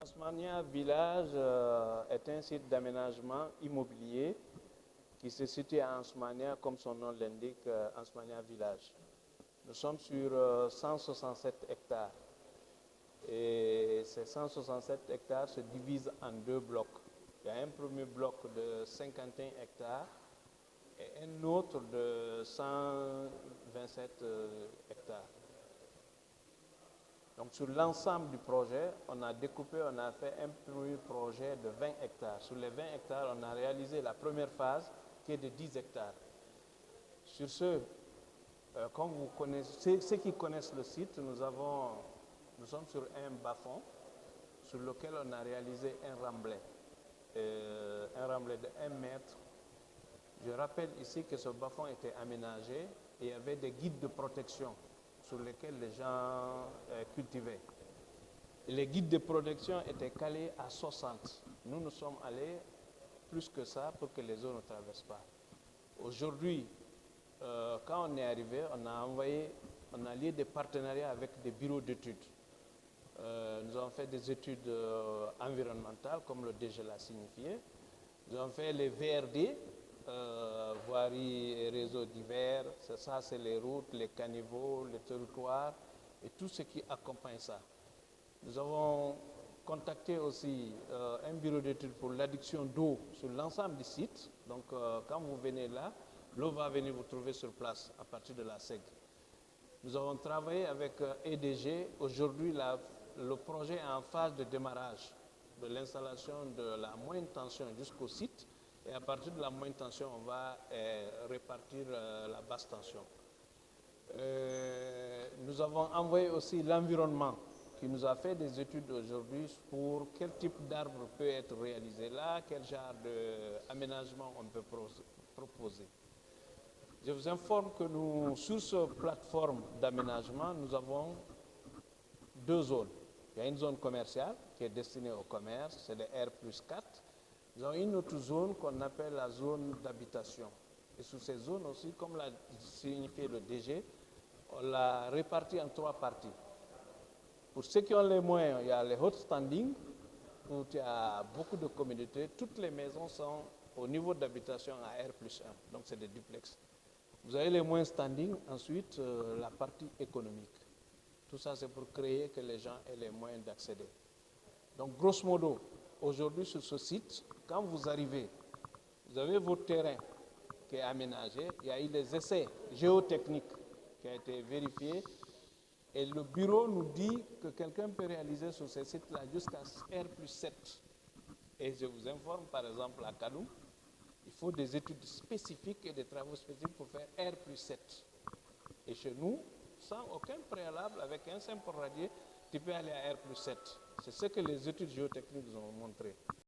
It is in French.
Ansmania Village est un site d'aménagement immobilier qui se situe à Ansmania, comme son nom l'indique, Ansmania Village. Nous sommes sur 167 hectares et ces 167 hectares se divisent en deux blocs. Il y a un premier bloc de 51 hectares et un autre de 127 hectares. Donc sur l'ensemble du projet, on a découpé, on a fait un premier projet de 20 hectares. Sur les 20 hectares, on a réalisé la première phase qui est de 10 hectares. Sur ce, comme vous connaissez, ceux qui connaissent le site, nous sommes sur un bas-fond sur lequel on a réalisé un remblai de 1 mètre. Je rappelle ici que ce bas-fond était aménagé et il y avait des guides de protection sur lesquels les gens cultivaient. Et les guides de protection étaient calés à 60. Nous sommes allés plus que ça pour que les eaux ne traversent pas. Aujourd'hui, quand on est arrivé, on a lié des partenariats avec des bureaux d'études. Nous avons fait des études environnementales, comme le DG l'a signifié. Nous avons fait les VRD, voiries et réseaux divers. Ça, c'est les routes, les caniveaux, les territoires et tout ce qui accompagne ça. Nous avons contacté aussi un bureau d'études pour l'adduction d'eau sur l'ensemble du site. Donc, quand vous venez là, l'eau va venir vous trouver sur place à partir de la SEG. Nous avons travaillé avec EDG. Aujourd'hui, le projet est en phase de démarrage de l'installation de la moyenne tension jusqu'au site. Et à partir de la moyenne tension, on va répartir la basse tension. Nous avons envoyé aussi l'environnement qui nous a fait des études aujourd'hui pour quel type d'arbre peut être réalisé là, quel genre d'aménagement on peut proposer. Je vous informe que nous, sur cette plateforme d'aménagement, nous avons deux zones. Il y a une zone commerciale qui est destinée au commerce, c'est le R+4. Nous avons une autre zone qu'on appelle la zone d'habitation. Et sur ces zones aussi, comme l'a signifié le DG, on l'a réparti en 3 parties. Pour ceux qui ont les moyens, il y a les hot standing, où il y a beaucoup de communautés. Toutes les maisons sont au niveau d'habitation à R+1, donc c'est des duplex. Vous avez les moyens standing, ensuite la partie économique. Tout ça, c'est pour créer que les gens aient les moyens d'accéder. Donc, grosso modo, aujourd'hui sur ce site, quand vous arrivez, vous avez votre terrain qui est aménagé. Il y a eu des essais géotechniques qui ont été vérifiés. Et le bureau nous dit que quelqu'un peut réaliser sur ces sites-là jusqu'à R+7. Et je vous informe, par exemple, à Kaloum, il faut des études spécifiques et des travaux spécifiques pour faire R+7. Et chez nous, sans aucun préalable, avec un simple radier, tu peux aller à R+7. C'est ce que les études géotechniques nous ont montré.